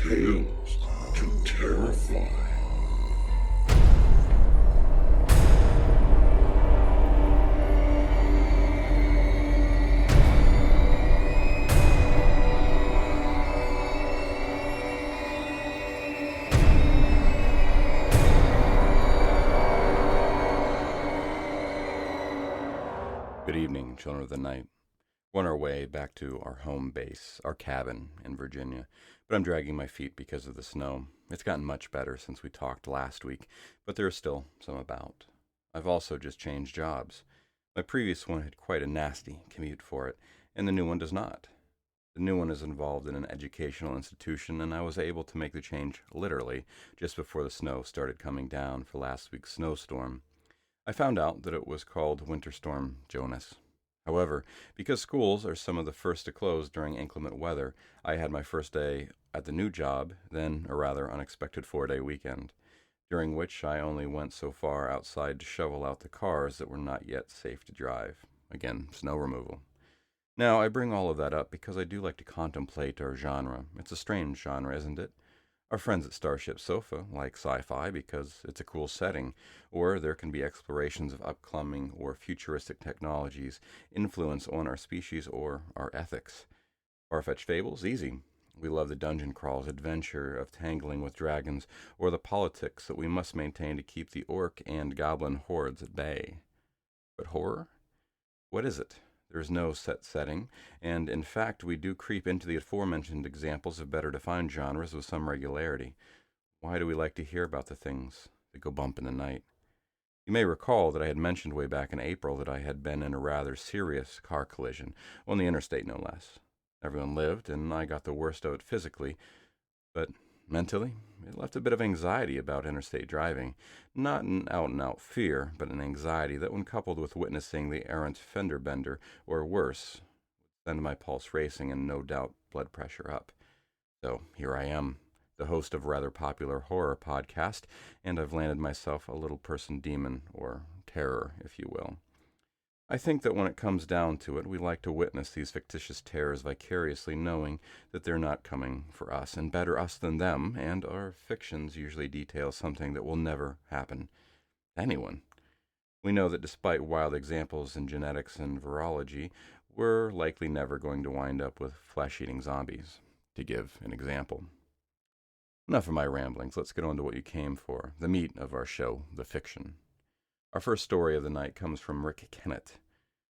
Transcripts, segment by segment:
tales to terrify. Good evening, children of the night. We're on our way back to our home base, our cabin in Virginia, but I'm dragging my feet because of the snow. It's gotten much better since we talked last week, but there is still some about. I've also just changed jobs. My previous one had quite a nasty commute for it, and the new one does not. The new one is involved in an educational institution, and I was able to make the change literally just before the snow started coming down for last week's snowstorm. I found out that it was called Winter Storm Jonas. However, because schools are some of the first to close during inclement weather, I had my first day at the new job, then a rather unexpected 4-day weekend, during which I only went so far outside to shovel out the cars that were not yet safe to drive. Again, snow removal. Now, I bring all of that up because I do like to contemplate our genre. It's a strange genre, isn't it? Our friends at Starship Sofa like sci-fi because it's a cool setting, or there can be explorations of upcoming or futuristic technologies' influence on our species or our ethics. Far-fetched fables? Easy. We love the dungeon crawls, adventure of tangling with dragons, or the politics that we must maintain to keep the orc and goblin hordes at bay. But horror? What is it? There is no set setting, and in fact we do creep into the aforementioned examples of better defined genres with some regularity. Why do we like to hear about the things that go bump in the night? You may recall that I had mentioned way back in April that I had been in a rather serious car collision, on the interstate no less. Everyone lived, and I got the worst of it physically, but mentally, it left a bit of anxiety about interstate driving. Not an out-and-out fear, but an anxiety that, when coupled with witnessing the errant fender bender, or worse, would send my pulse racing and no doubt blood pressure up. So here I am, the host of a rather popular horror podcast, and I've landed myself a little person demon, or terror, if you will. I think that when it comes down to it, we like to witness these fictitious terrors vicariously, knowing that they're not coming for us, and better us than them, and our fictions usually detail something that will never happen to anyone. We know that despite wild examples in genetics and virology, we're likely never going to wind up with flesh-eating zombies, to give an example. Enough of my ramblings. Let's get on to what you came for, the meat of our show, the fiction. Our first story of the night comes from Rick Kennet.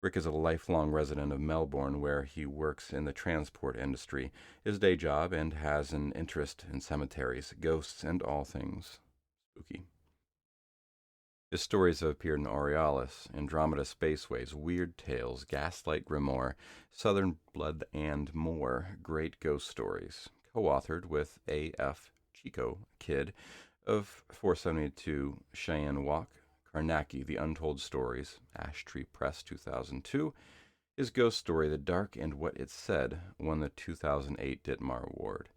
Rick is a lifelong resident of Melbourne, where he works in the transport industry, his day job, and has an interest in cemeteries, ghosts, and all things spooky. His stories have appeared in Aurealis, Andromeda Spaceways, Weird Tales, Gaslight Grimoire, Southern Blood, and more great ghost stories, co-authored with A.F. Chico Kid of 472 Cheyenne Walk, Karnaki, The Untold Stories, Ash Tree Press, 2002. His ghost story, The Dark and What It Said, won the 2008 Ditmar Award.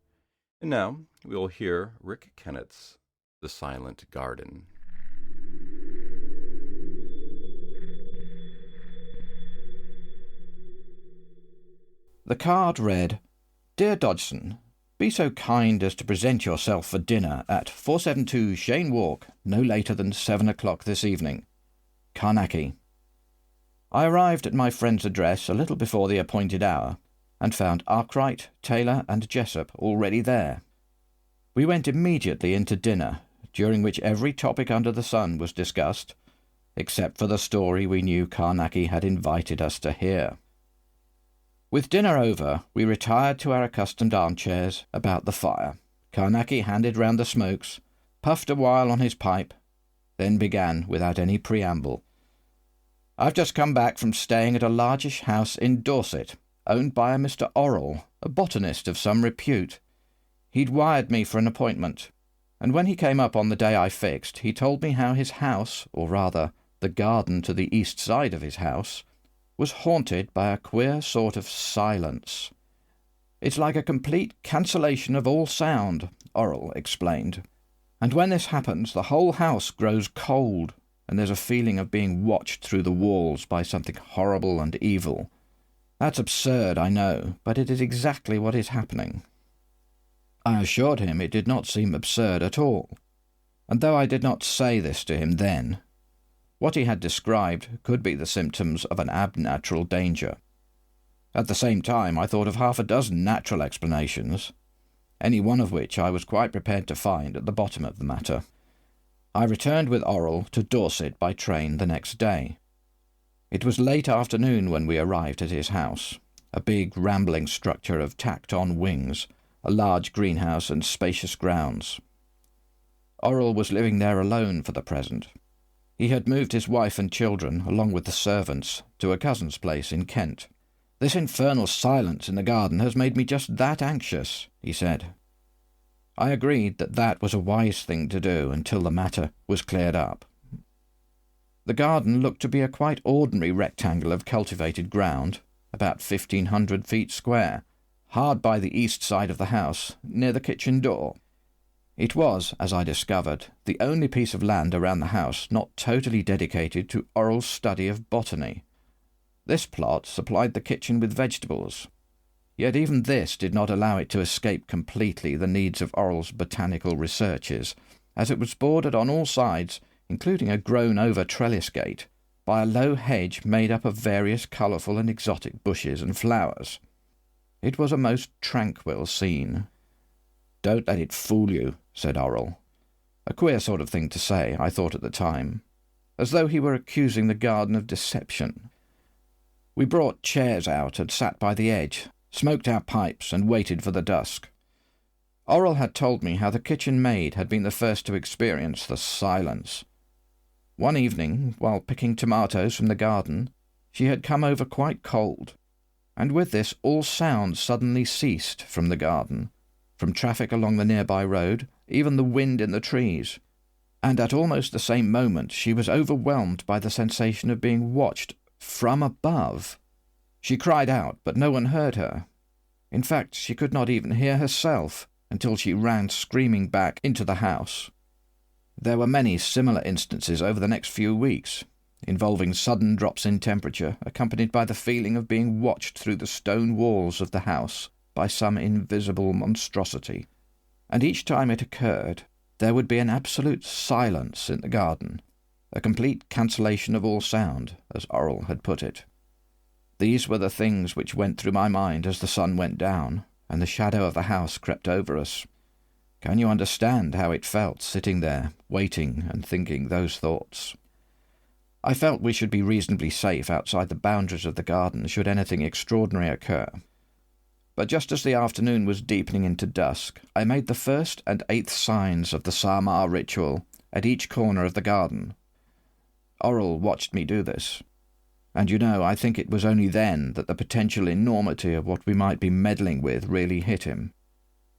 And now, we will hear Rick Kennet's The Silent Garden. The card read, "Dear Dodgson, be so kind as to present yourself for dinner at 472 Cheyne Walk no later than 7 o'clock this evening. Karnaki." I arrived at my friend's address a little before the appointed hour, and found Arkwright, Taylor, and Jessup already there. We went immediately into dinner, during which every topic under the sun was discussed, except for the story we knew Karnaki had invited us to hear. With dinner over, we retired to our accustomed armchairs about the fire. Karnaki handed round the smokes, puffed a while on his pipe, then began without any preamble. "I've just come back from staying at a largish house in Dorset, owned by a Mr. Orrell, a botanist of some repute. He'd wired me for an appointment, and when he came up on the day I fixed, he told me how his house, or rather, the garden to the east side of his house, was haunted by a queer sort of silence. It's like a complete cancellation of all sound, Orrell explained, and when this happens the whole house grows cold, and there's a feeling of being watched through the walls by something horrible and evil. That's absurd, I know, but it is exactly what is happening." I assured him it did not seem absurd at all, and though I did not say this to him then, what he had described could be the symptoms of an abnatural danger. At the same time, I thought of half a dozen natural explanations, any one of which I was quite prepared to find at the bottom of the matter. I returned with Orrell to Dorset by train the next day. It was late afternoon when we arrived at his house, a big rambling structure of tacked-on wings, a large greenhouse and spacious grounds. Orrell was living there alone for the present. He had moved his wife and children, along with the servants, to a cousin's place in Kent. "This infernal silence in the garden has made me just that anxious," he said. I agreed that that was a wise thing to do until the matter was cleared up. The garden looked to be a quite ordinary rectangle of cultivated ground, about 1,500 feet square, hard by the east side of the house, near the kitchen door. It was, as I discovered, the only piece of land around the house not totally dedicated to Orrell's study of botany. This plot supplied the kitchen with vegetables, yet even this did not allow it to escape completely the needs of Orrell's botanical researches, as it was bordered on all sides, including a grown-over trellis gate, by a low hedge made up of various colourful and exotic bushes and flowers. It was a most tranquil scene. "Don't let it fool you," said Orrell. A queer sort of thing to say, I thought at the time, as though he were accusing the garden of deception. We brought chairs out and sat by the edge, smoked our pipes and waited for the dusk. Orrell had told me how the kitchen maid had been the first to experience the silence. One evening, while picking tomatoes from the garden, she had come over quite cold, and with this all sound suddenly ceased from the garden, from traffic along the nearby road, even the wind in the trees, and at almost the same moment she was overwhelmed by the sensation of being watched from above. She cried out, but no one heard her. In fact, she could not even hear herself until she ran screaming back into the house. There were many similar instances over the next few weeks, involving sudden drops in temperature, accompanied by the feeling of being watched through the stone walls of the house by some invisible monstrosity. And each time it occurred, there would be an absolute silence in the garden, a complete cancellation of all sound, as Orrell had put it. These were the things which went through my mind as the sun went down, and the shadow of the house crept over us. Can you understand how it felt, sitting there, waiting and thinking those thoughts? I felt we should be reasonably safe outside the boundaries of the garden should anything extraordinary occur. But just as the afternoon was deepening into dusk, I made the 1st and 8th signs of the Samar ritual at each corner of the garden. Orrell watched me do this, and I think it was only then that the potential enormity of what we might be meddling with really hit him.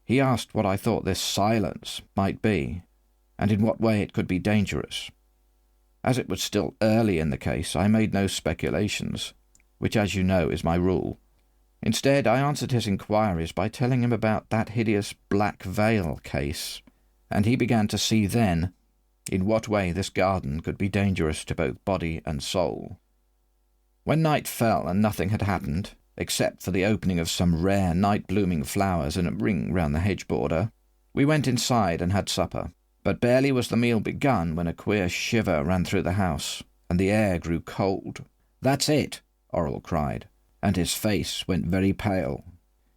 He asked what I thought this silence might be, and in what way it could be dangerous. As it was still early in the case, I made no speculations, which, as you know, is my rule. Instead, I answered his inquiries by telling him about that hideous Black Veil case, and he began to see then in what way this garden could be dangerous to both body and soul. When night fell and nothing had happened, except for the opening of some rare night-blooming flowers in a ring round the hedge border, we went inside and had supper. But barely was the meal begun when a queer shiver ran through the house, and the air grew cold. "That's it!" Orrell cried, and his face went very pale.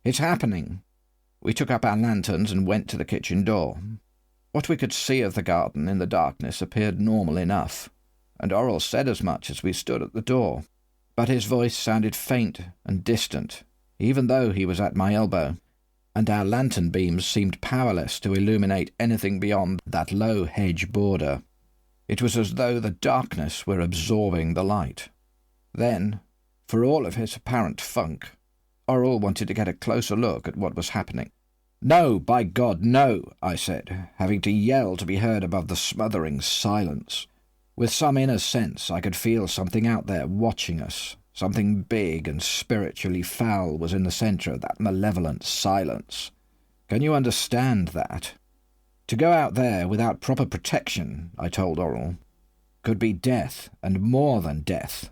"It's happening!" We took up our lanterns and went to the kitchen door. What we could see of the garden in the darkness appeared normal enough, and Orrell said as much as we stood at the door. But his voice sounded faint and distant, even though he was at my elbow, and our lantern beams seemed powerless to illuminate anything beyond that low hedge border. It was as though the darkness were absorbing the light. Then, for all of his apparent funk, Orrell wanted to get a closer look at what was happening. "No, by God, no," I said, having to yell to be heard above the smothering silence. With some inner sense I could feel something out there watching us. Something big and spiritually foul was in the centre of that malevolent silence. Can you understand that? To go out there without proper protection, I told Orrell, could be death, and more than death.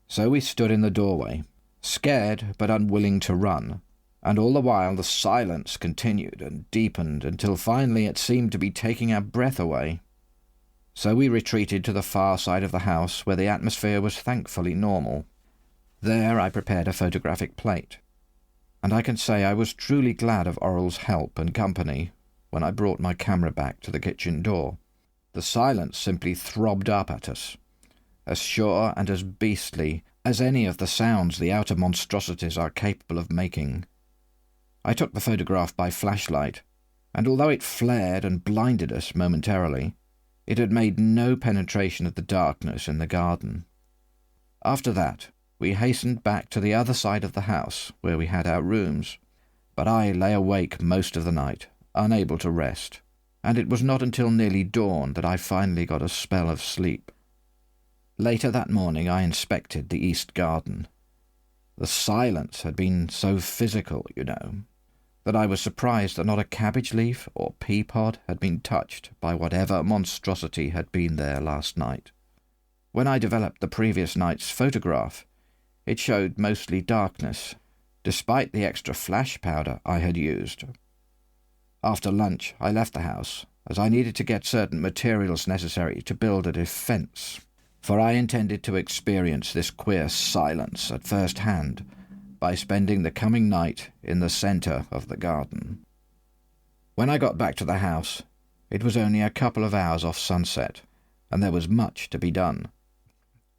So we stood in the doorway, scared but unwilling to run, and all the while the silence continued and deepened until finally it seemed to be taking our breath away. So we retreated to the far side of the house where the atmosphere was thankfully normal. There I prepared a photographic plate, and I can say I was truly glad of Orrell's help and company when I brought my camera back to the kitchen door. The silence simply throbbed up at us, as sure and as beastly as any of the sounds the outer monstrosities are capable of making. I took the photograph by flashlight, and although it flared and blinded us momentarily, it had made no penetration of the darkness in the garden. After that, we hastened back to the other side of the house, where we had our rooms, but I lay awake most of the night, unable to rest, and it was not until nearly dawn that I finally got a spell of sleep. Later that morning I inspected the east garden. The silence had been so physical, that I was surprised that not a cabbage leaf or pea pod had been touched by whatever monstrosity had been there last night. When I developed the previous night's photograph, it showed mostly darkness, despite the extra flash powder I had used. After lunch, I left the house, as I needed to get certain materials necessary to build a defence, for I intended to experience this queer silence at first hand by spending the coming night in the centre of the garden. When I got back to the house, it was only a couple of hours off sunset, and there was much to be done.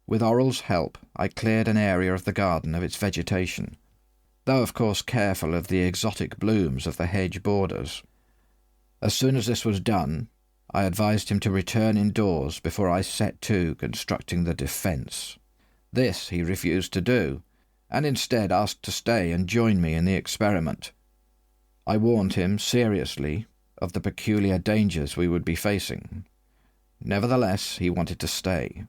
With Orrell's help, I cleared an area of the garden of its vegetation, though of course careful of the exotic blooms of the hedge borders. As soon as this was done, I advised him to return indoors before I set to constructing the defence. This he refused to do, and instead asked to stay and join me in the experiment. I warned him seriously of the peculiar dangers we would be facing. Nevertheless, he wanted to stay.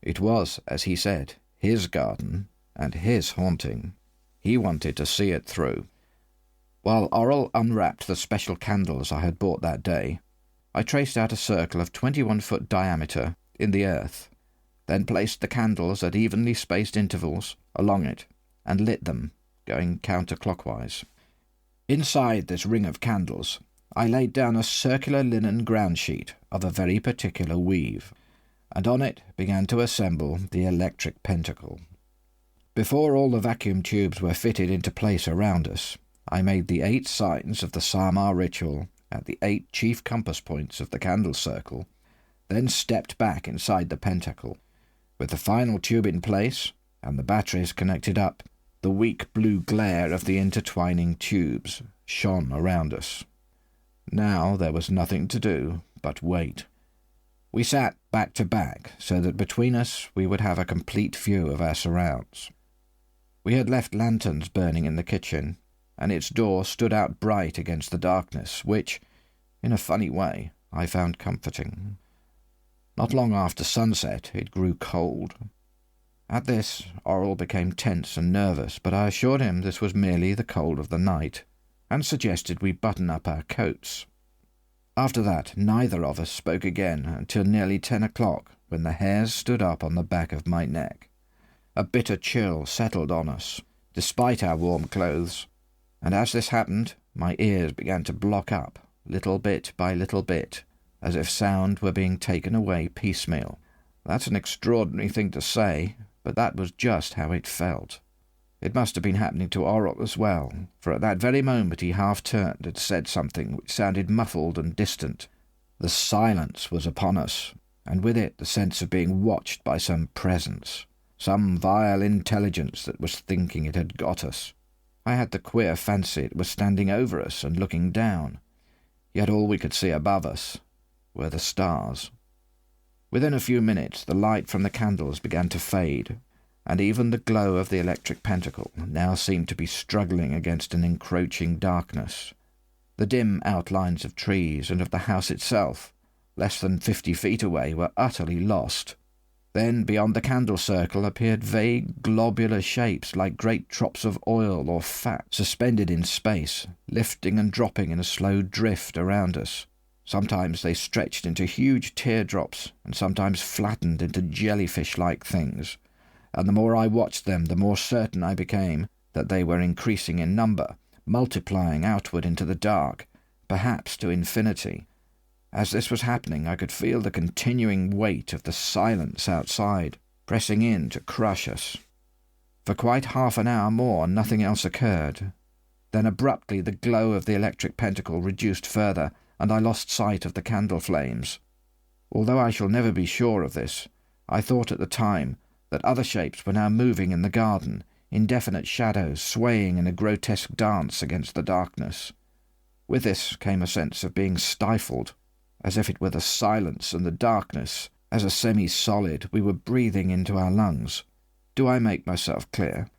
It was, as he said, his garden and his haunting. He wanted to see it through. While Orrell unwrapped the special candles I had bought that day, I traced out a circle of 21-foot diameter in the earth, then placed the candles at evenly spaced intervals along it, and lit them, going counterclockwise. Inside this ring of candles, I laid down a circular linen ground sheet of a very particular weave, and on it began to assemble the electric pentacle. Before all the vacuum tubes were fitted into place around us, I made the 8 signs of the Samar ritual at the 8 chief compass points of the candle circle, then stepped back inside the pentacle. With the final tube in place and the batteries connected up, the weak blue glare of the intertwining tubes shone around us. Now there was nothing to do but wait. We sat back to back so that between us we would have a complete view of our surrounds. We had left lanterns burning in the kitchen, and its door stood out bright against the darkness, which, in a funny way, I found comforting. Not long after sunset it grew cold. At this, Orrell became tense and nervous, but I assured him this was merely the cold of the night, and suggested we button up our coats. After that, neither of us spoke again until nearly 10 o'clock, when the hairs stood up on the back of my neck. A bitter chill settled on us, despite our warm clothes, and as this happened, my ears began to block up, little bit by little bit, as if sound were being taken away piecemeal. That's an extraordinary thing to say, but that was just how it felt. It must have been happening to Orrell as well, for at that very moment he half turned and said something which sounded muffled and distant. The silence was upon us, and with it the sense of being watched by some presence, some vile intelligence that was thinking it had got us. I had the queer fancy it was standing over us and looking down, yet all we could see above us were the stars. Within a few minutes the light from the candles began to fade, and even the glow of the electric pentacle now seemed to be struggling against an encroaching darkness. The dim outlines of trees and of the house itself, less than 50 feet away, were utterly lost. Then beyond the candle circle appeared vague globular shapes like great drops of oil or fat suspended in space, lifting and dropping in a slow drift around us. Sometimes they stretched into huge teardrops, and sometimes flattened into jellyfish-like things, and the more I watched them, the more certain I became that they were increasing in number, multiplying outward into the dark, perhaps to infinity. As this was happening, I could feel the continuing weight of the silence outside, pressing in to crush us. For quite half an hour more, nothing else occurred. Then abruptly the glow of the electric pentacle reduced further, and I lost sight of the candle flames. Although I shall never be sure of this, I thought at the time that other shapes were now moving in the garden, indefinite shadows swaying in a grotesque dance against the darkness. With this came a sense of being stifled, as if it were the silence and the darkness, as a semi-solid, we were breathing into our lungs. Do I make myself clear?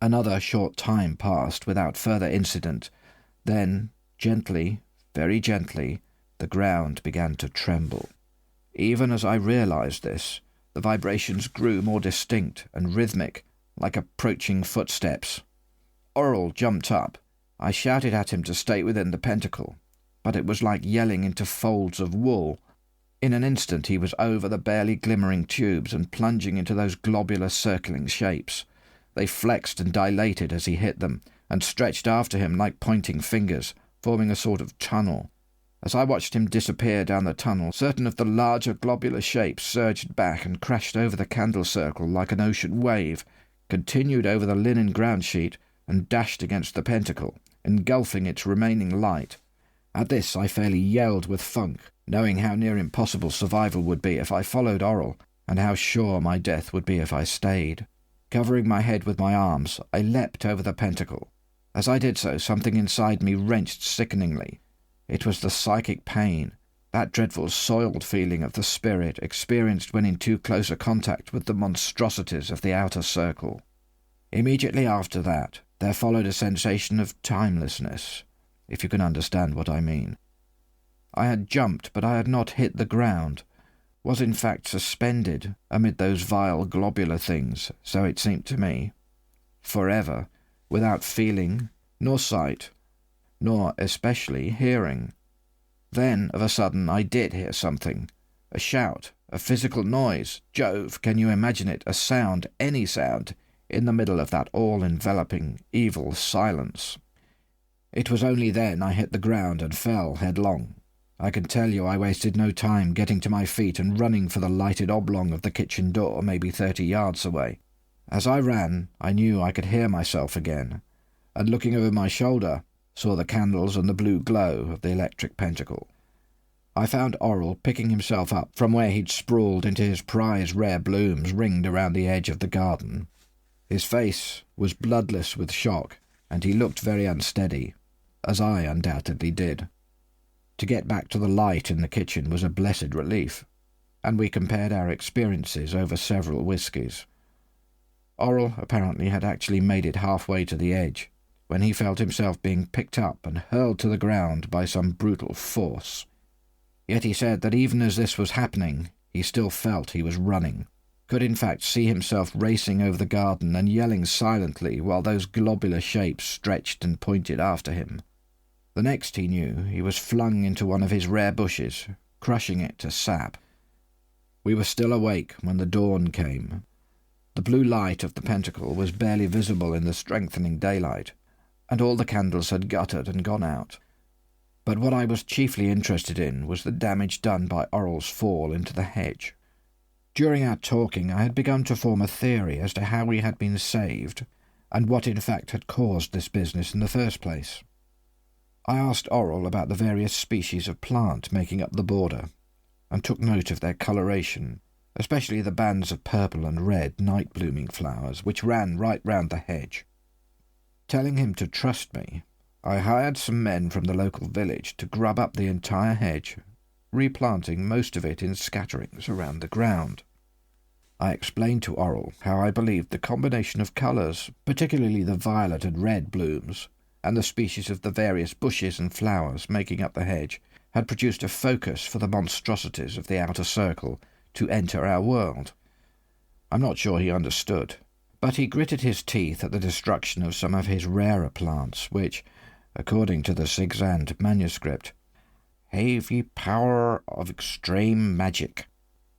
Another short time passed without further incident. Then, gently, very gently, the ground began to tremble. Even as I realized this, the vibrations grew more distinct and rhythmic, like approaching footsteps. Oral jumped up. I shouted at him to stay within the pentacle, but it was like yelling into folds of wool. In an instant he was over the barely glimmering tubes and plunging into those globular circling shapes. They flexed and dilated as he hit them, and stretched after him like pointing fingers, forming a sort of tunnel. As I watched him disappear down the tunnel, certain of the larger globular shapes surged back and crashed over the candle circle like an ocean wave, continued over the linen ground sheet, and dashed against the pentacle, engulfing its remaining light. At this I fairly yelled with funk, knowing how near impossible survival would be if I followed Oral, and how sure my death would be if I stayed. Covering my head with my arms, I leapt over the pentacle. As I did so, something inside me wrenched sickeningly. It was the psychic pain, that dreadful soiled feeling of the spirit experienced when in too close a contact with the monstrosities of the outer circle. Immediately after that, there followed a sensation of timelessness, if you can understand what I mean. I had jumped, but I had not hit the ground, was in fact suspended amid those vile globular things, so it seemed to me, forever, without feeling, nor sight, nor especially hearing. Then, of a sudden, I did hear something. A shout, a physical noise. Jove, can you imagine it? A sound, any sound, in the middle of that all-enveloping, evil silence. It was only then I hit the ground and fell headlong. I can tell you I wasted no time getting to my feet and running for the lighted oblong of the kitchen door, maybe 30 yards away. As I ran, I knew I could hear myself again, and looking over my shoulder, saw the candles and the blue glow of the electric pentacle. I found Oral picking himself up from where he'd sprawled into his prize rare blooms ringed around the edge of the garden. His face was bloodless with shock, and he looked very unsteady, as I undoubtedly did. To get back to the light in the kitchen was a blessed relief, and we compared our experiences over several whiskies. Oral apparently had actually made it halfway to the edge, when he felt himself being picked up and hurled to the ground by some brutal force. Yet he said that even as this was happening, he still felt he was running, could in fact see himself racing over the garden and yelling silently while those globular shapes stretched and pointed after him. The next he knew, he was flung into one of his rare bushes, crushing it to sap. We were still awake when the dawn came. The blue light of the pentacle was barely visible in the strengthening daylight, and all the candles had guttered and gone out. But what I was chiefly interested in was the damage done by Oral's fall into the hedge. During our talking, I had begun to form a theory as to how we had been saved, and what in fact had caused this business in the first place. I asked Oral about the various species of plant making up the border, and took note of their coloration, especially the bands of purple and red night-blooming flowers which ran right round the hedge. Telling him to trust me, I hired some men from the local village to grub up the entire hedge, replanting most of it in scatterings around the ground. I explained to Oral how I believed the combination of colours, particularly the violet and red blooms, and the species of the various bushes and flowers making up the hedge, had produced a focus for the monstrosities of the outer circle to enter our world. I'm not sure he understood, but he gritted his teeth at the destruction of some of his rarer plants, which, according to the Sigsand manuscript, have ye power of extreme magic.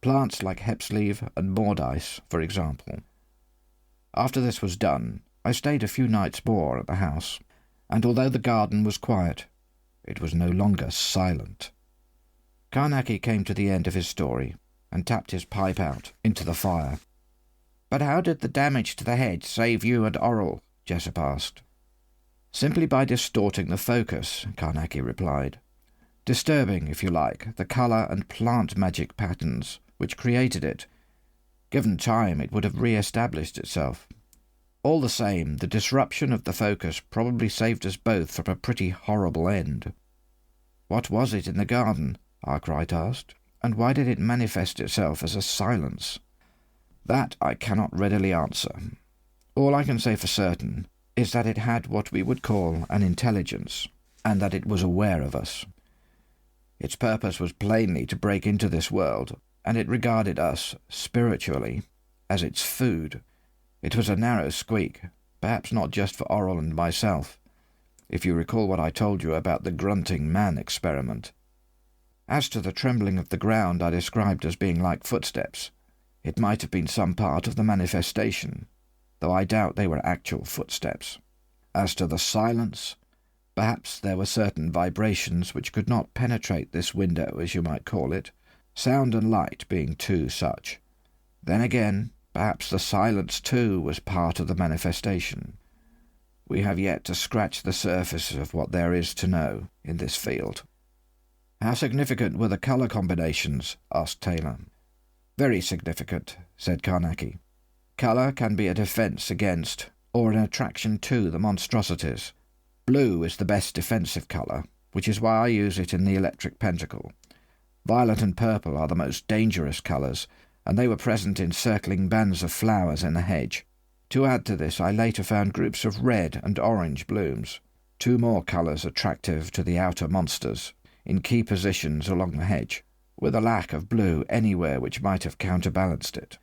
Plants like hepsleaf and mordice, for example. After this was done, I stayed a few nights more at the house, and although the garden was quiet, it was no longer silent. Carnacki came to the end of his story and tapped his pipe out into the fire. "But how did the damage to the hedge save you and Orrell?" Jessup asked. "Simply by distorting the focus," Carnacki replied. "Disturbing, if you like, the colour and plant magic patterns which created it. Given time, it would have re-established itself. All the same, the disruption of the focus probably saved us both from a pretty horrible end." "What was it in the garden?" Arkwright asked, "and why did it manifest itself as a silence?" "That I cannot readily answer. All I can say for certain is that it had what we would call an intelligence, and that it was aware of us. Its purpose was plainly to break into this world, and it regarded us, spiritually, as its food. It was a narrow squeak, perhaps not just for Orrell and myself, if you recall what I told you about the grunting man experiment. As to the trembling of the ground I described as being like footsteps, it might have been some part of the manifestation, though I doubt they were actual footsteps. As to the silence, perhaps there were certain vibrations which could not penetrate this window, as you might call it, sound and light being two such. Then again, perhaps the silence, too, was part of the manifestation. We have yet to scratch the surface of what there is to know in this field." "How significant were the colour combinations?" asked Taylor. "Very significant," said Carnacki. "Colour can be a defence against, or an attraction to, the monstrosities. Blue is the best defensive colour, which is why I use it in the electric pentacle. Violet and purple are the most dangerous colours, and they were present in circling bands of flowers in the hedge. To add to this, I later found groups of red and orange blooms, two more colours attractive to the outer monsters, in key positions along the hedge, with a lack of blue anywhere which might have counterbalanced it.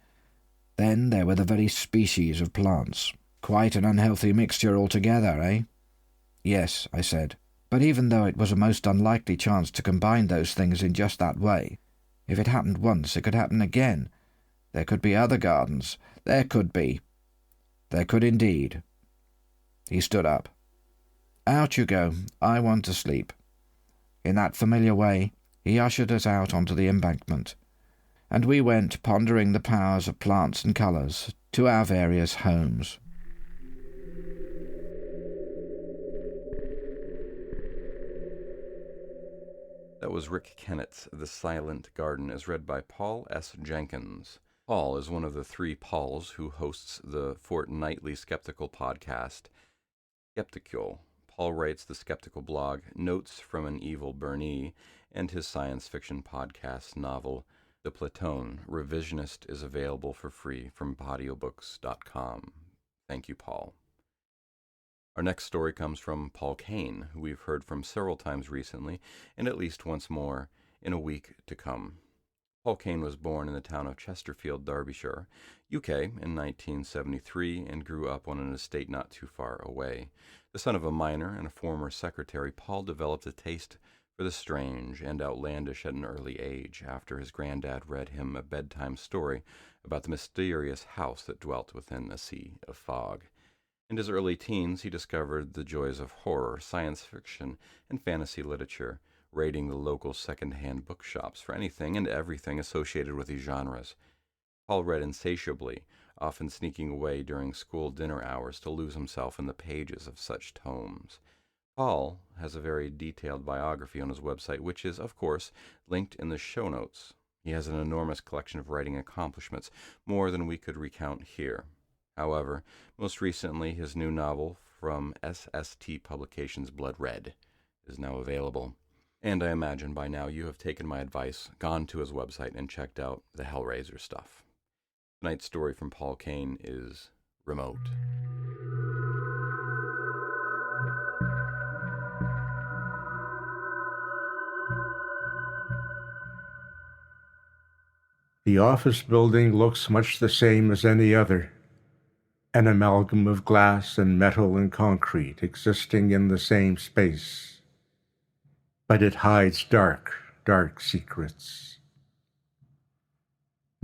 Then there were the very species of plants. Quite an unhealthy mixture altogether, eh?" "Yes," I said, "but even though it was a most unlikely chance to combine those things in just that way, if it happened once, it could happen again. There could be other gardens. There could be. There could indeed." He stood up. "Out you go. I want to sleep." In that familiar way, he ushered us out onto the embankment, and we went, pondering the powers of plants and colours, to our various homes. That was Rick Kennet's The Silent Garden, as read by Paul S. Jenkins. Paul is one of the three Pauls who hosts the fortnightly skeptical podcast, Skepticule. Paul writes the skeptical blog Notes from an Evil Burnee, and his science fiction podcast novel, The Plateau Revisionist, is available for free from audiobooks.com. Thank you, Paul. Our next story comes from Paul Kane, who we've heard from several times recently, and at least once more in a week to come. Paul Kane was born in the town of Chesterfield, Derbyshire, UK, in 1973, and grew up on an estate not too far away. The son of a miner and a former secretary, Paul developed a taste for the strange and outlandish at an early age, after his granddad read him a bedtime story about the mysterious house that dwelt within a sea of fog. In his early teens, he discovered the joys of horror, science fiction, and fantasy literature, raiding the local second-hand bookshops for anything and everything associated with these genres. Paul read insatiably, often sneaking away during school dinner hours to lose himself in the pages of such tomes. Paul has a very detailed biography on his website, which is, of course, linked in the show notes. He has an enormous collection of writing accomplishments, more than we could recount here. However, most recently, his new novel from SST Publications, Blood Red, is now available. And I imagine by now you have taken my advice, gone to his website, and checked out the Hellraiser stuff. Tonight's story from Paul Kane is Remote. The office building looks much the same as any other, an amalgam of glass and metal and concrete existing in the same space. But it hides dark, dark secrets.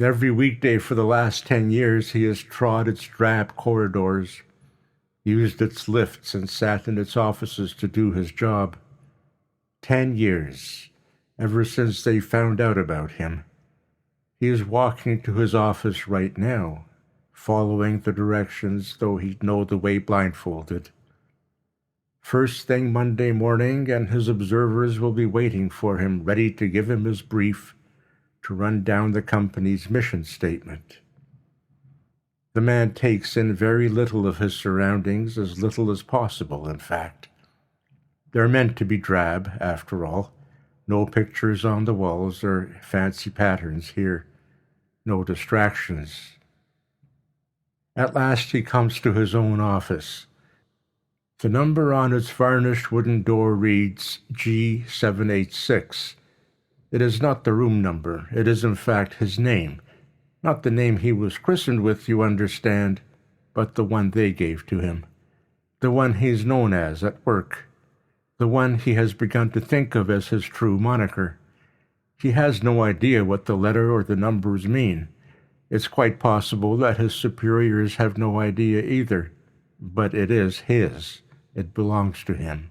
Every weekday for the last 10 years, he has trod its drab corridors, used its lifts and sat in its offices to do his job. 10 years, ever since they found out about him. He is walking to his office right now, following the directions, though he'd know the way blindfolded. First thing Monday morning, and his observers will be waiting for him, ready to give him his brief, to run down the company's mission statement. The man takes in very little of his surroundings, as little as possible, in fact. They're meant to be drab, after all. No pictures on the walls or fancy patterns here. No distractions. At last he comes to his own office. The number on its varnished wooden door reads G786. It is not the room number. It is, in fact, his name. Not the name he was christened with, you understand, but the one they gave to him. The one he's known as at work. The one he has begun to think of as his true moniker. He has no idea what the letter or the numbers mean. It's quite possible that his superiors have no idea either, but it is his. It belongs to him.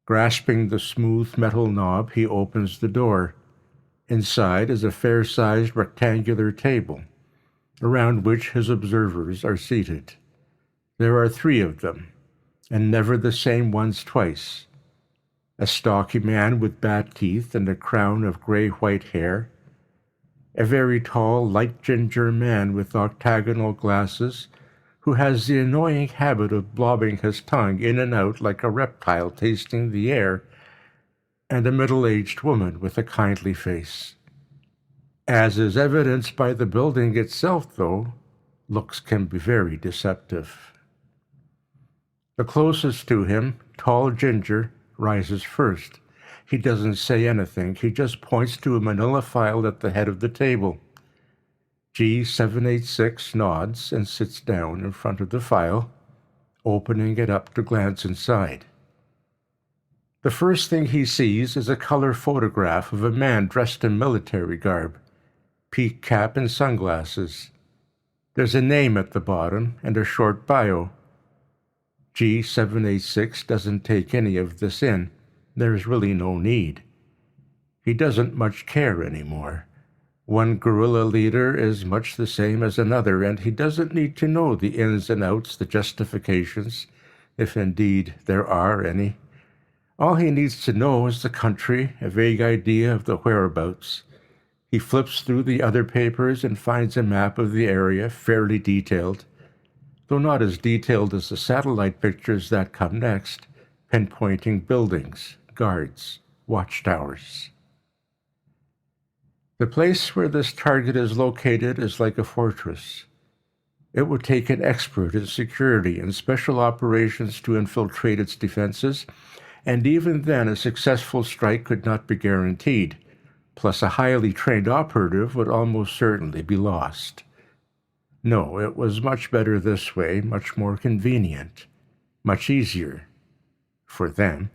Grasping the smooth metal knob, he opens the door. Inside is a fair-sized rectangular table, around which his observers are seated. There are 3 of them, and never the same ones twice. A stocky man with bad teeth and a crown of gray-white hair. A very tall, light ginger man with octagonal glasses, who has the annoying habit of blobbing his tongue in and out like a reptile tasting the air, and a middle-aged woman with a kindly face. As is evidenced by the building itself, though, looks can be very deceptive. The closest to him, tall Ginger, rises first. He doesn't say anything. He just points to a manila file at the head of the table. G786 nods and sits down in front of the file, opening it up to glance inside. The first thing he sees is a color photograph of a man dressed in military garb, peak cap and sunglasses. There's a name at the bottom and a short bio. G786 doesn't take any of this in. There's really no need. He doesn't much care anymore. One guerrilla leader is much the same as another, and he doesn't need to know the ins and outs, the justifications, if indeed there are any. All he needs to know is the country, a vague idea of the whereabouts. He flips through the other papers and finds a map of the area, fairly detailed, though not as detailed as the satellite pictures that come next, pinpointing buildings, guards, watchtowers. The place where this target is located is like a fortress. It would take an expert in security and special operations to infiltrate its defenses, and even then a successful strike could not be guaranteed, plus a highly trained operative would almost certainly be lost. No, it was much better this way, much more convenient, much easier for them.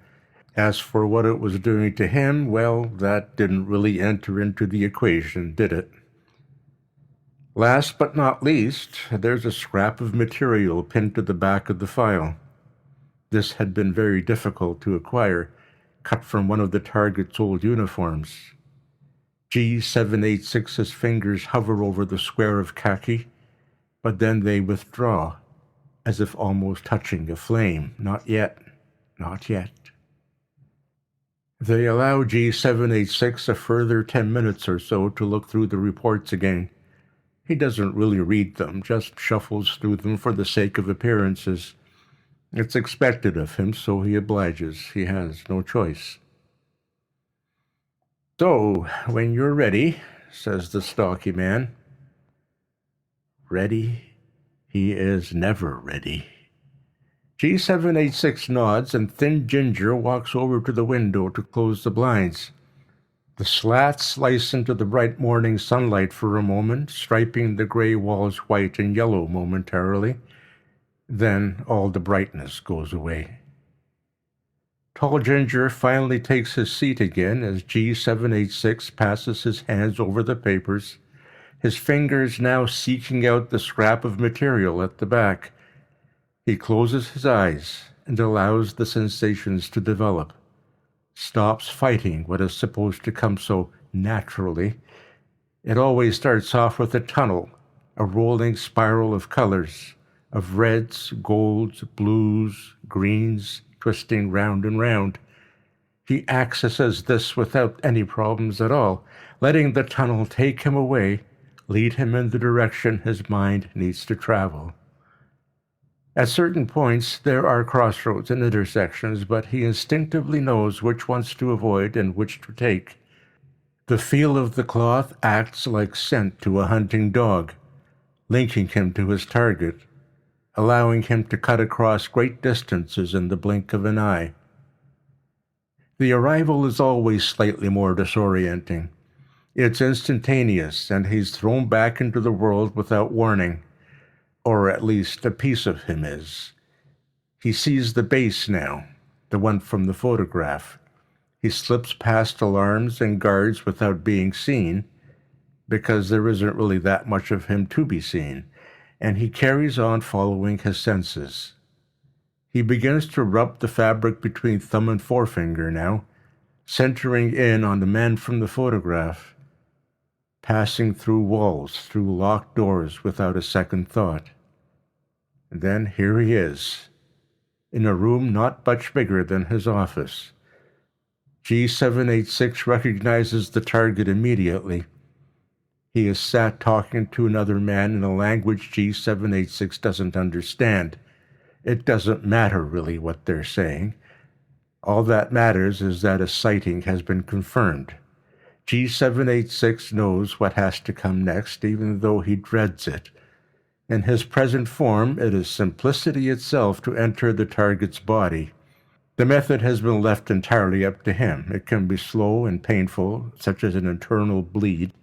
As for what it was doing to him, well, that didn't really enter into the equation, did it? Last but not least, there's a scrap of material pinned to the back of the file. This had been very difficult to acquire, cut from one of the target's old uniforms. G786's fingers hover over the square of khaki, but then they withdraw, as if almost touching a flame. Not yet, not yet. They allow G786 a further 10 minutes or so to look through the reports again. He doesn't really read them, just shuffles through them for the sake of appearances. It's expected of him, so he obliges. He has no choice. "So, when you're ready," says the stocky man. Ready? He is never ready. G786 nods, and Thin Ginger walks over to the window to close the blinds. The slats slice into the bright morning sunlight for a moment, striping the gray walls white and yellow momentarily. Then all the brightness goes away. Tall Ginger finally takes his seat again as G786 passes his hands over the papers, his fingers now seeking out the scrap of material at the back. He closes his eyes and allows the sensations to develop, stops fighting what is supposed to come so naturally. It always starts off with a tunnel, a rolling spiral of colors, of reds, golds, blues, greens, twisting round and round. He accesses this without any problems at all, letting the tunnel take him away, lead him in the direction his mind needs to travel. At certain points, there are crossroads and intersections, but he instinctively knows which ones to avoid and which to take. The feel of the cloth acts like scent to a hunting dog, linking him to his target, allowing him to cut across great distances in the blink of an eye. The arrival is always slightly more disorienting. It's instantaneous, and he's thrown back into the world without warning. Or at least a piece of him is. He sees the base now, the one from the photograph. He slips past alarms and guards without being seen, because there isn't really that much of him to be seen, and he carries on following his senses. He begins to rub the fabric between thumb and forefinger now, centering in on the man from the photograph, passing through walls, through locked doors without a second thought. And then here he is, in a room not much bigger than his office. G786 recognizes the target immediately. He is sat talking to another man in a language G786 doesn't understand. It doesn't matter really what they're saying. All that matters is that a sighting has been confirmed. G786 knows what has to come next, even though he dreads it. In his present form, it is simplicity itself to enter the target's body. The method has been left entirely up to him. It can be slow and painful, such as an internal bleed,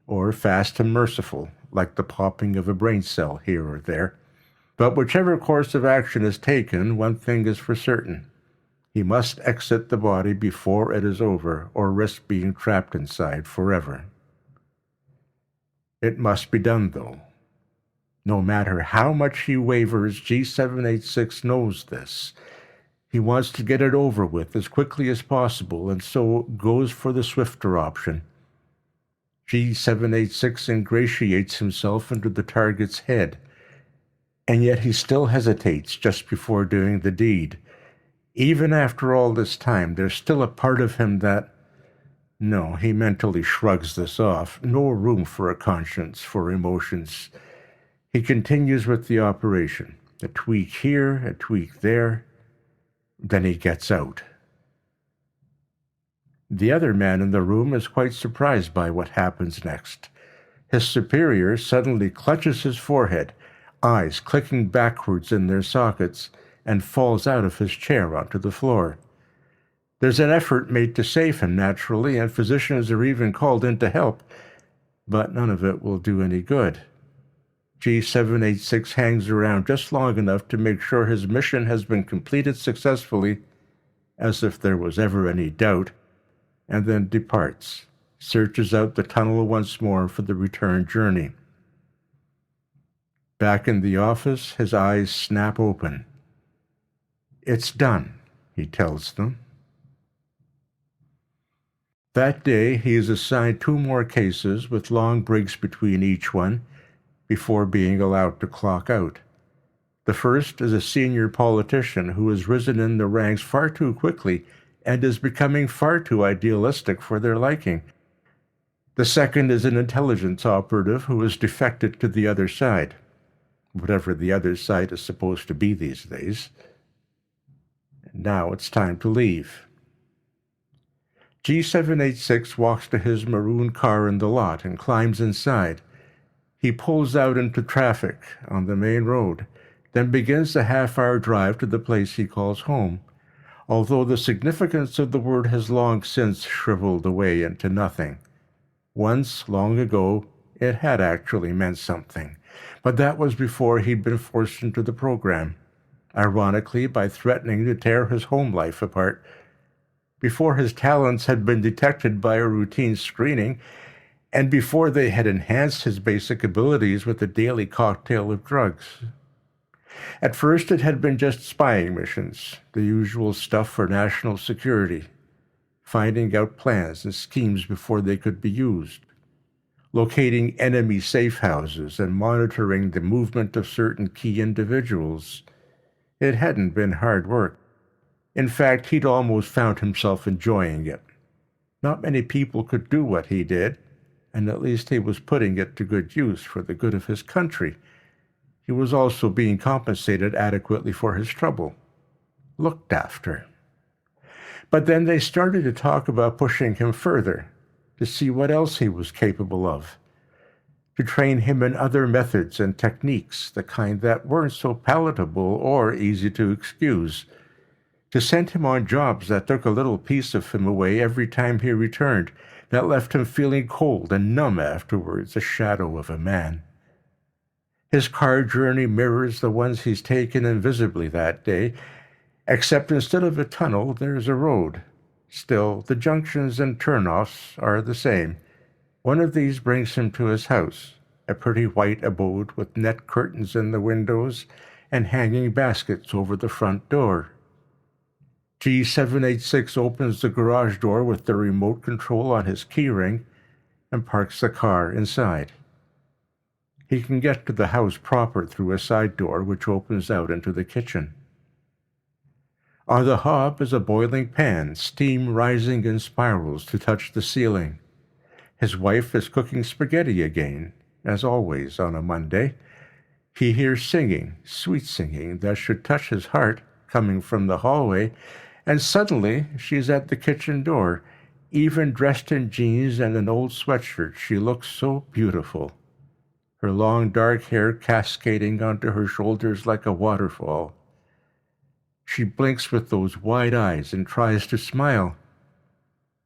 or fast and merciful, like the popping of a brain cell here or there. But whichever course of action is taken, one thing is for certain. He must exit the body before it is over, or risk being trapped inside forever. It must be done, though. No matter how much he wavers, G786 knows this. He wants to get it over with as quickly as possible, and so goes for the swifter option. G786 ingratiates himself into the target's head, and yet he still hesitates just before doing the deed. Even after all this time, there's still a part of him that... No, he mentally shrugs this off. No room for a conscience, for emotions. He continues with the operation. A tweak here, a tweak there. Then he gets out. The other man in the room is quite surprised by what happens next. His superior suddenly clutches his forehead, eyes clicking backwards in their sockets, and falls out of his chair onto the floor. There's an effort made to save him, naturally, and physicians are even called in to help, but none of it will do any good. G786 hangs around just long enough to make sure his mission has been completed successfully, as if there was ever any doubt, and then departs, searches out the tunnel once more for the return journey. Back in the office, his eyes snap open. It's done, he tells them. That day, he is assigned 2 more cases with long breaks between each one before being allowed to clock out. The first is a senior politician who has risen in the ranks far too quickly and is becoming far too idealistic for their liking. The second is an intelligence operative who has defected to the other side, whatever the other side is supposed to be these days. And now it's time to leave. G786 walks to his maroon car in the lot and climbs inside. He pulls out into traffic on the main road, then begins a half-hour drive to the place he calls home, although the significance of the word has long since shriveled away into nothing. Once, long ago, it had actually meant something, but that was before he'd been forced into the program, ironically by threatening to tear his home life apart, before his talents had been detected by a routine screening, and before they had enhanced his basic abilities with a daily cocktail of drugs. At first it had been just spying missions, the usual stuff for national security, finding out plans and schemes before they could be used, locating enemy safe houses and monitoring the movement of certain key individuals. It hadn't been hard work. In fact, he'd almost found himself enjoying it. Not many people could do what he did, and at least he was putting it to good use for the good of his country. He was also being compensated adequately for his trouble, looked after. But then they started to talk about pushing him further, to see what else he was capable of, to train him in other methods and techniques, the kind that weren't so palatable or easy to excuse, to send him on jobs that took a little piece of him away every time he returned, that left him feeling cold and numb afterwards, a shadow of a man. His car journey mirrors the ones he's taken invisibly that day, except instead of a tunnel, there's a road. Still, the junctions and turnoffs are the same. One of these brings him to his house, a pretty white abode with net curtains in the windows and hanging baskets over the front door. G786 opens the garage door with the remote control on his keyring and parks the car inside. He can get to the house proper through a side door which opens out into the kitchen. On the hob is a boiling pan, steam rising in spirals to touch the ceiling. His wife is cooking spaghetti again, as always on a Monday. He hears singing, sweet singing that should touch his heart, coming from the hallway, and suddenly she's at the kitchen door. Even dressed in jeans and an old sweatshirt, she looks so beautiful, her long dark hair cascading onto her shoulders like a waterfall. She blinks with those wide eyes and tries to smile.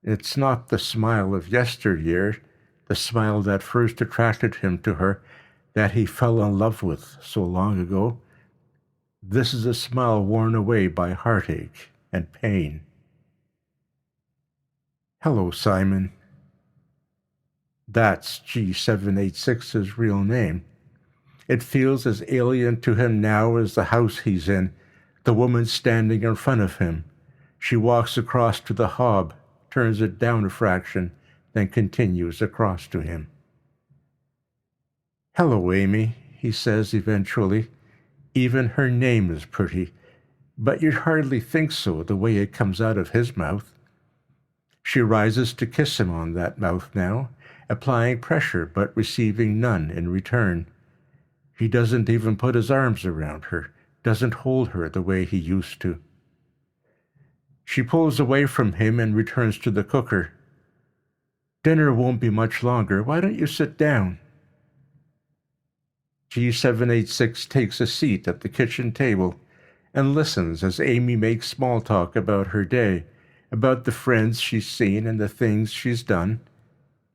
It's not the smile of yesteryear, the smile that first attracted him to her, that he fell in love with so long ago. This is a smile worn away by heartache and pain. Hello, Simon. That's G786's real name. It feels as alien to him now as the house he's in, the woman standing in front of him. She walks across to the hob, turns it down a fraction, then continues across to him. Hello, Amy, he says eventually. Even her name is pretty, but you'd hardly think so the way it comes out of his mouth. She rises to kiss him on that mouth now, applying pressure but receiving none in return. He doesn't even put his arms around her, doesn't hold her the way he used to. She pulls away from him and returns to the cooker. Dinner won't be much longer. Why don't you sit down? G786 takes a seat at the kitchen table and listens as Amy makes small talk about her day, about the friends she's seen and the things she's done.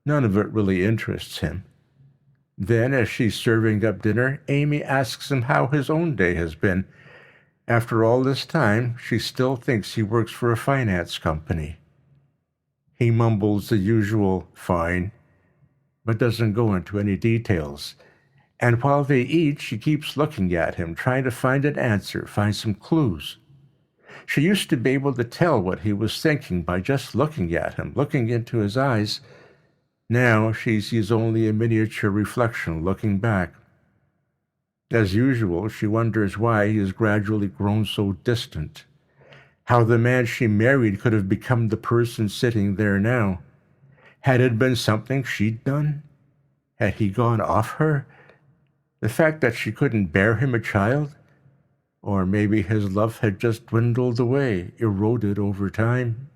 None of it really interests him. Then, as she's serving up dinner, Amy asks him how his own day has been. After all this time, she still thinks he works for a finance company. He mumbles the usual, fine, but doesn't go into any details. And while they eat, she keeps looking at him, trying to find an answer, find some clues. She used to be able to tell what he was thinking by just looking at him, looking into his eyes. Now she sees only a miniature reflection looking back. As usual, she wonders why he has gradually grown so distant, how the man she married could have become the person sitting there now. Had it been something she'd done? Had he gone off her? The fact that she couldn't bear him a child? Or maybe his love had just dwindled away, eroded over time.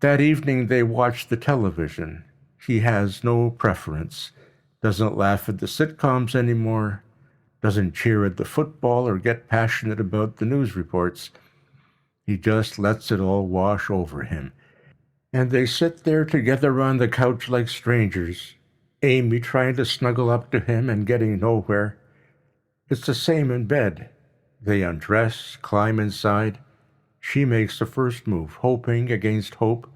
That evening they watched the television. He has no preference, doesn't laugh at the sitcoms anymore, doesn't cheer at the football or get passionate about the news reports. He just lets it all wash over him. And they sit there together on the couch like strangers, Amy trying to snuggle up to him and getting nowhere. It's the same in bed. They undress, climb inside. She makes the first move, hoping against hope,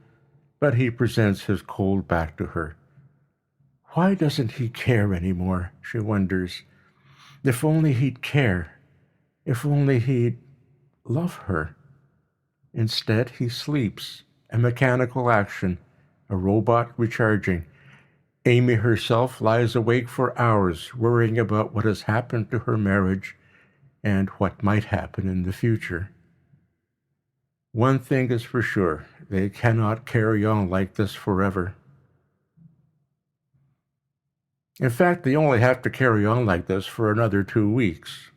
but he presents his cold back to her. Why doesn't he care anymore, she wonders. If only he'd care. If only he'd love her. Instead, he sleeps, a mechanical action, a robot recharging. Amy herself lies awake for hours, worrying about what has happened to her marriage and what might happen in the future. One thing is for sure, they cannot carry on like this forever. In fact, they only have to carry on like this for another 2 weeks.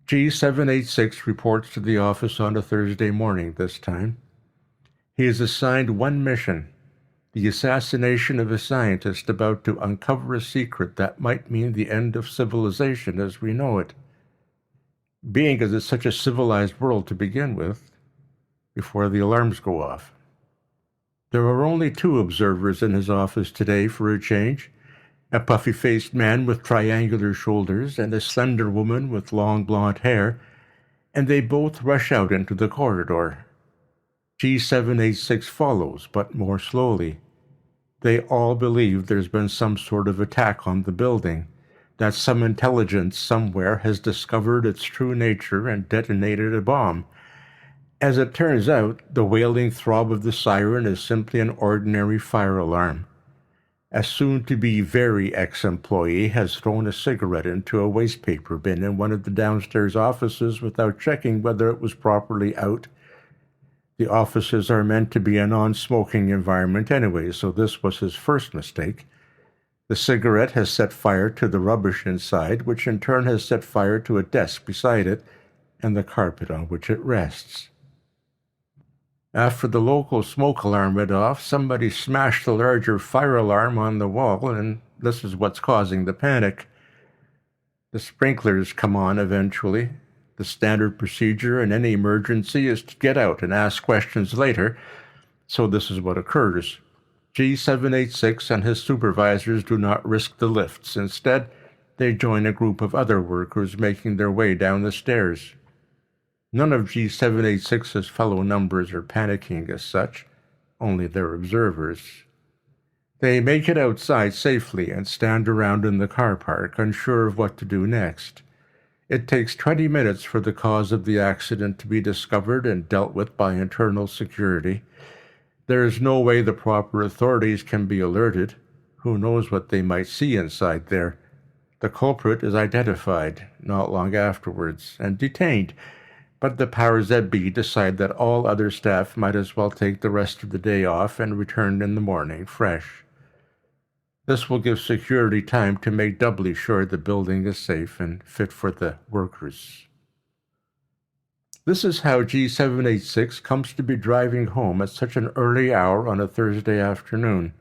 G786 reports to the office on a Thursday morning this time. He is assigned one mission, the assassination of a scientist about to uncover a secret that might mean the end of civilization as we know it. Being as it's such a civilized world to begin with, before the alarms go off. There are only 2 observers in his office today for a change, a puffy-faced man with triangular shoulders and a slender woman with long blonde hair, and they both rush out into the corridor. G786 follows, but more slowly. They all believe there's been some sort of attack on the building, that some intelligence somewhere has discovered its true nature and detonated a bomb. As it turns out, the wailing throb of the siren is simply an ordinary fire alarm. A soon-to-be very ex-employee has thrown a cigarette into a waste paper bin in one of the downstairs offices without checking whether it was properly out. The offices are meant to be a non-smoking environment anyway, so this was his first mistake. The cigarette has set fire to the rubbish inside, which in turn has set fire to a desk beside it and the carpet on which it rests. After the local smoke alarm went off, somebody smashed the larger fire alarm on the wall, and this is what's causing the panic. The sprinklers come on eventually. The standard procedure in any emergency is to get out and ask questions later, so this is what occurs. G786 and his supervisors do not risk the lifts. Instead, they join a group of other workers making their way down the stairs. None of G786's fellow numbers are panicking as such, only their observers. They make it outside safely and stand around in the car park, unsure of what to do next. It takes 20 minutes for the cause of the accident to be discovered and dealt with by internal security. There is no way the proper authorities can be alerted. Who knows what they might see inside there? The culprit is identified not long afterwards and detained, but the powers that be decide that all other staff might as well take the rest of the day off and return in the morning fresh. This will give security time to make doubly sure the building is safe and fit for the workers. This is how G786 comes to be driving home at such an early hour on a Thursday afternoon.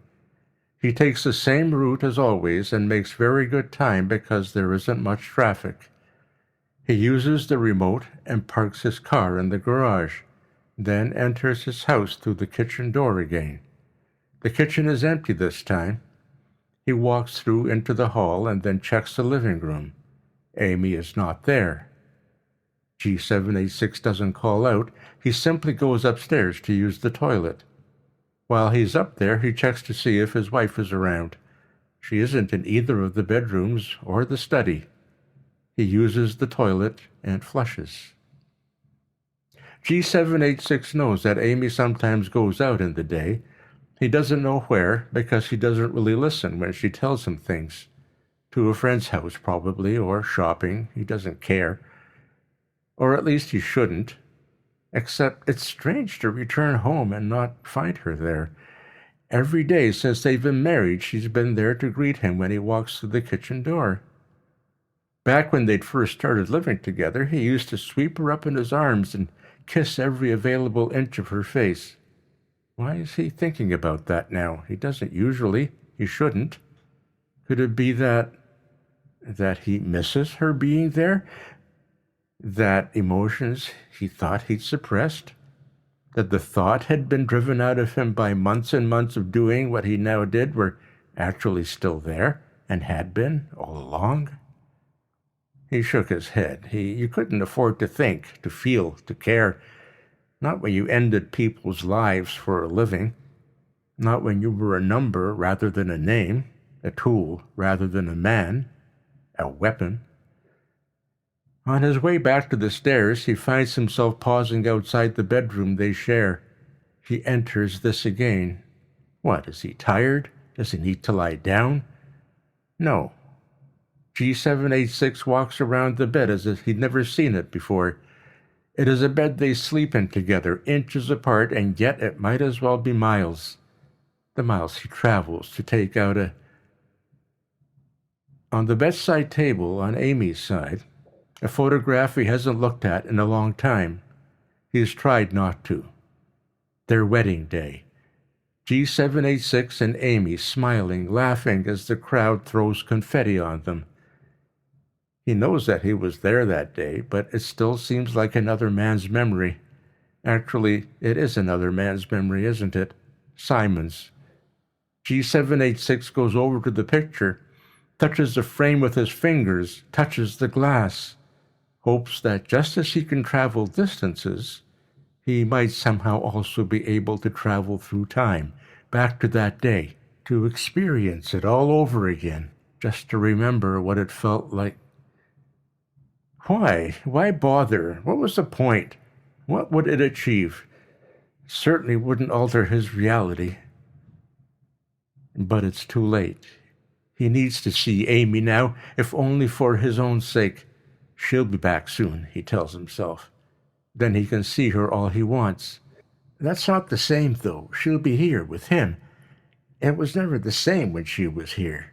He takes the same route as always and makes very good time because there isn't much traffic. He uses the remote and parks his car in the garage, then enters his house through the kitchen door again. The kitchen is empty this time. He walks through into the hall and then checks the living room. Amy is not there. G786 doesn't call out. He simply goes upstairs to use the toilet. While he's up there, he checks to see if his wife is around. She isn't in either of the bedrooms or the study. He uses the toilet and flushes. G786 knows that Amy sometimes goes out in the day. He doesn't know where because he doesn't really listen when she tells him things. To a friend's house probably, or shopping. He doesn't care. Or at least he shouldn't. Except it's strange to return home and not find her there. Every day since they've been married, she's been there to greet him when he walks through the kitchen door. Back when they'd first started living together, he used to sweep her up in his arms and kiss every available inch of her face. Why is he thinking about that now? He doesn't usually. He shouldn't. Could it be that he misses her being there? That emotions he thought he'd suppressed? That the thought had been driven out of him by months and months of doing what he now did were actually still there and had been all along? He shook his head. You couldn't afford to think, to feel, to care. Not when you ended people's lives for a living. Not when you were a number rather than a name, a tool rather than a man, a weapon On his way back to the stairs, he finds himself pausing outside the bedroom they share. He enters this again. What, is he tired? Does he need to lie down? No. G786 walks around the bed as if he'd never seen it before. It is a bed they sleep in together, inches apart, and yet it might as well be miles. The miles he travels to take out a... On the bedside table, on Amy's side, a photograph he hasn't looked at in a long time. He has tried not to. Their wedding day. G786 and Amy smiling, laughing as the crowd throws confetti on them. He knows that he was there that day, but it still seems like another man's memory. Actually, it is another man's memory, isn't it? Simon's. G786 goes over to the picture, touches the frame with his fingers, touches the glass, hopes that just as he can travel distances, he might somehow also be able to travel through time, back to that day, to experience it all over again, just to remember what it felt like. Why? Why bother? What was the point? What would it achieve? Certainly wouldn't alter his reality. But it's too late. He needs to see Amy now, if only for his own sake. She'll be back soon, he tells himself. Then he can see her all he wants. That's not the same, though. She'll be here with him. It was never the same when she was here.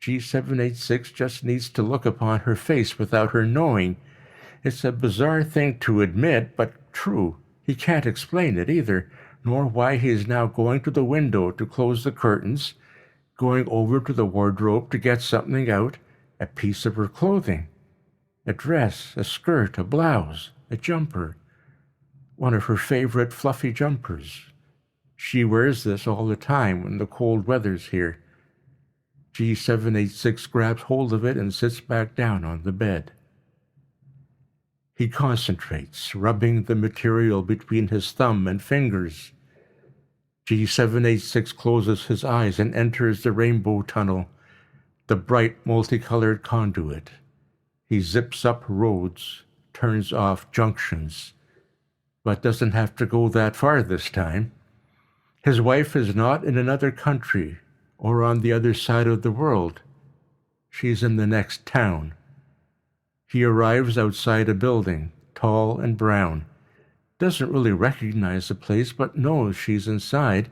G786 just needs to look upon her face without her knowing. It's a bizarre thing to admit, but true. He can't explain it either, nor why he is now going to the window to close the curtains, going over to the wardrobe to get something out, a piece of her clothing, a dress, a skirt, a blouse, a jumper, one of her favorite fluffy jumpers. She wears this all the time when the cold weather's here. G786 grabs hold of it and sits back down on the bed. He concentrates, rubbing the material between his thumb and fingers. G786 closes his eyes and enters the rainbow tunnel, the bright multicolored conduit. He zips up roads, turns off junctions, but doesn't have to go that far this time. His wife is not in another country or on the other side of the world. She's in the next town. He arrives outside a building, tall and brown. Doesn't really recognize the place, but knows she's inside.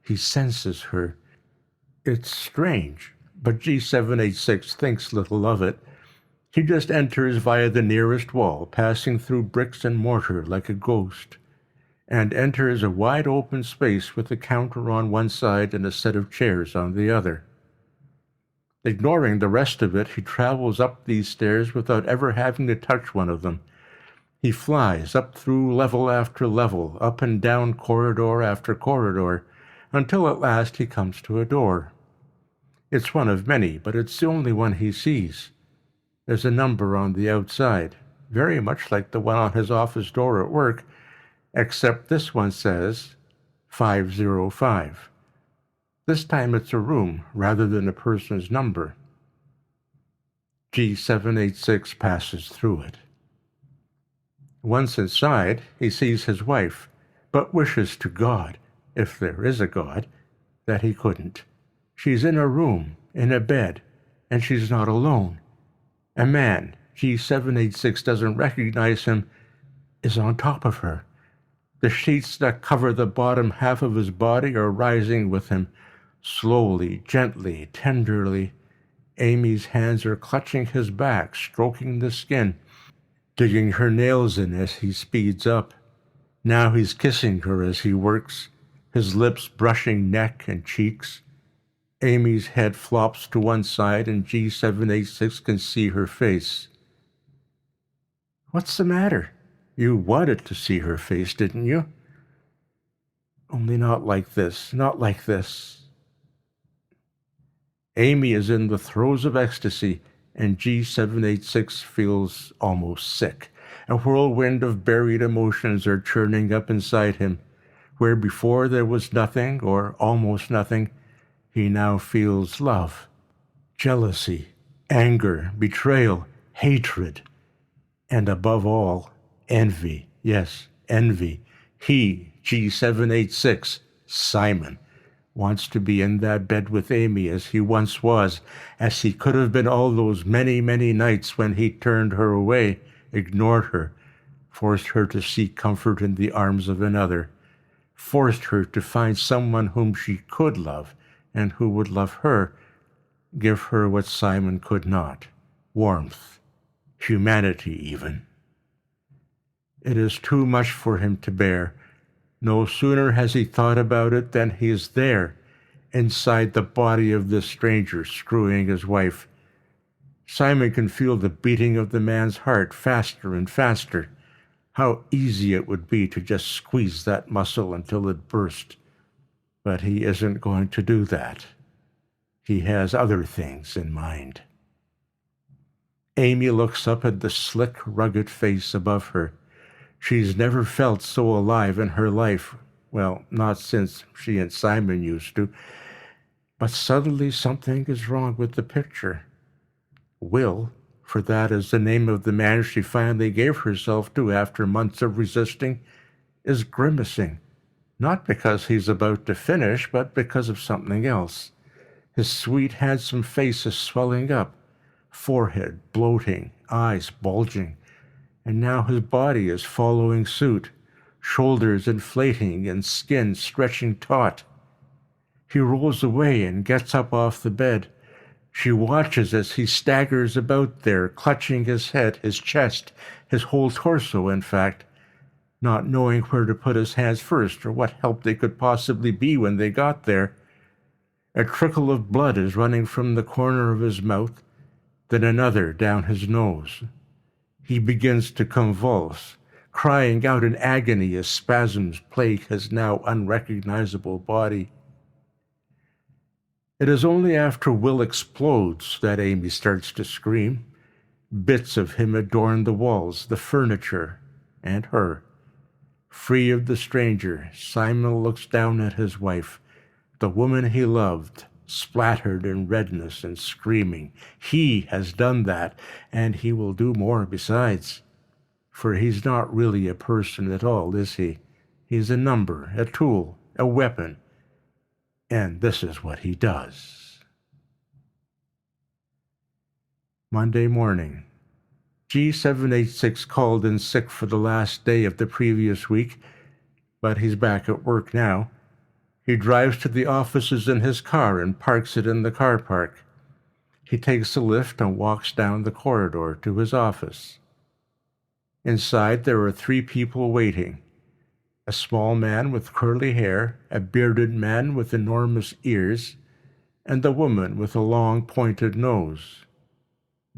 He senses her. It's strange, but G786 thinks little of it. He just enters via the nearest wall, passing through bricks and mortar like a ghost, and enters a wide-open space with a counter on one side and a set of chairs on the other. Ignoring the rest of it, he travels up these stairs without ever having to touch one of them. He flies up through level after level, up and down corridor after corridor, until at last he comes to a door. It's one of many, but it's the only one he sees. There's a number on the outside, very much like the one on his office door at work, except this one says 505. This time it's a room rather than a person's number. G786 passes through it. Once inside, he sees his wife, but wishes to God, if there is a God, that he couldn't. She's in a room, in a bed, and she's not alone. A man, G786 doesn't recognize him, is on top of her. The sheets that cover the bottom half of his body are rising with him, slowly, gently, tenderly. Amy's hands are clutching his back, stroking the skin, digging her nails in as he speeds up. Now he's kissing her as he works, his lips brushing neck and cheeks. Amy's head flops to one side and G786 can see her face. What's the matter? You wanted to see her face, didn't you? Only not like this, not like this. Amy is in the throes of ecstasy, and G786 feels almost sick. A whirlwind of buried emotions are churning up inside him. Where before there was nothing, or almost nothing, he now feels love, jealousy, anger, betrayal, hatred. And above all, envy. Yes, envy. He, G786, Simon, wants to be in that bed with Amy as he once was, as he could have been all those many, many nights when he turned her away, ignored her, forced her to seek comfort in the arms of another, forced her to find someone whom she could love and who would love her, give her what Simon could not: warmth, humanity even. It is too much for him to bear. No sooner has he thought about it than he is there, inside the body of this stranger screwing his wife. Simon can feel the beating of the man's heart faster and faster. How easy it would be to just squeeze that muscle until it burst. But he isn't going to do that. He has other things in mind. Amy looks up at the slick, rugged face above her. She's never felt so alive in her life. Well, not since she and Simon used to. But suddenly something is wrong with the picture. Will, for that is the name of the man she finally gave herself to after months of resisting, is grimacing. Not because he's about to finish, but because of something else. His sweet, handsome face is swelling up, forehead bloating, eyes bulging. And now his body is following suit, shoulders inflating and skin stretching taut. He rolls away and gets up off the bed. She watches as he staggers about there, clutching his head, his chest, his whole torso, in fact, not knowing where to put his hands first or what help they could possibly be when they got there. A trickle of blood is running from the corner of his mouth, then another down his nose. He begins to convulse, crying out in agony as spasms plague his now unrecognizable body. It is only after Will explodes that Amy starts to scream. Bits of him adorn the walls, the furniture, and her. Free of the stranger, Simon looks down at his wife, the woman he loved, splattered in redness and screaming. He has done that, and he will do more besides. For he's not really a person at all, is he? He's a number, a tool, a weapon. And this is what he does. Monday morning. G786 called in sick for the last day of the previous week, but he's back at work now. He drives to the offices in his car and parks it in the car park. He takes a lift and walks down the corridor to his office. Inside, there are 3 people waiting: a small man with curly hair, a bearded man with enormous ears, and a woman with a long pointed nose.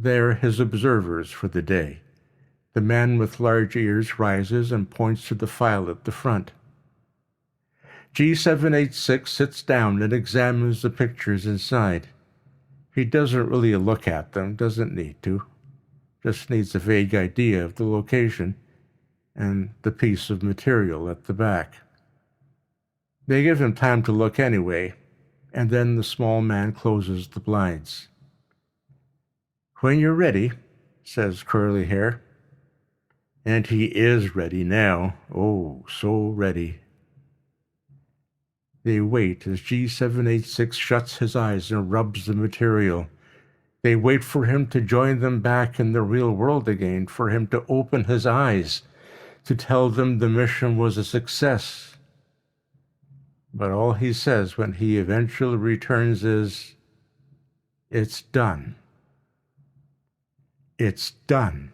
They're his observers for the day. The man with large ears rises and points to the file at the front. G786 sits down and examines the pictures inside. He doesn't really look at them, doesn't need to. Just needs a vague idea of the location and the piece of material at the back. They give him time to look anyway, and then the small man closes the blinds. "When you're ready," says Curly Hair. And he is ready now. Oh, so ready. They wait as G786 shuts his eyes and rubs the material. They wait for him to join them back in the real world again, for him to open his eyes, to tell them the mission was a success. But all he says when he eventually returns is, "It's done. It's done."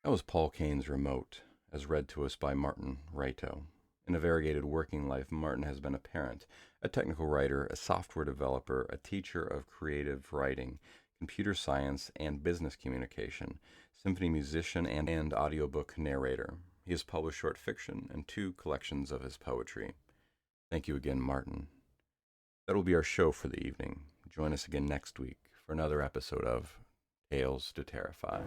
That was Paul Kane's Remote, as read to us by Martin Raito. In a variegated working life, Martin has been a parent, a technical writer, a software developer, a teacher of creative writing, computer science, and business communication, symphony musician, and audiobook narrator. He has published short fiction and 2 collections of his poetry. Thank you again, Martin. That will be our show for the evening. Join us again next week for another episode of Tales to Terrify.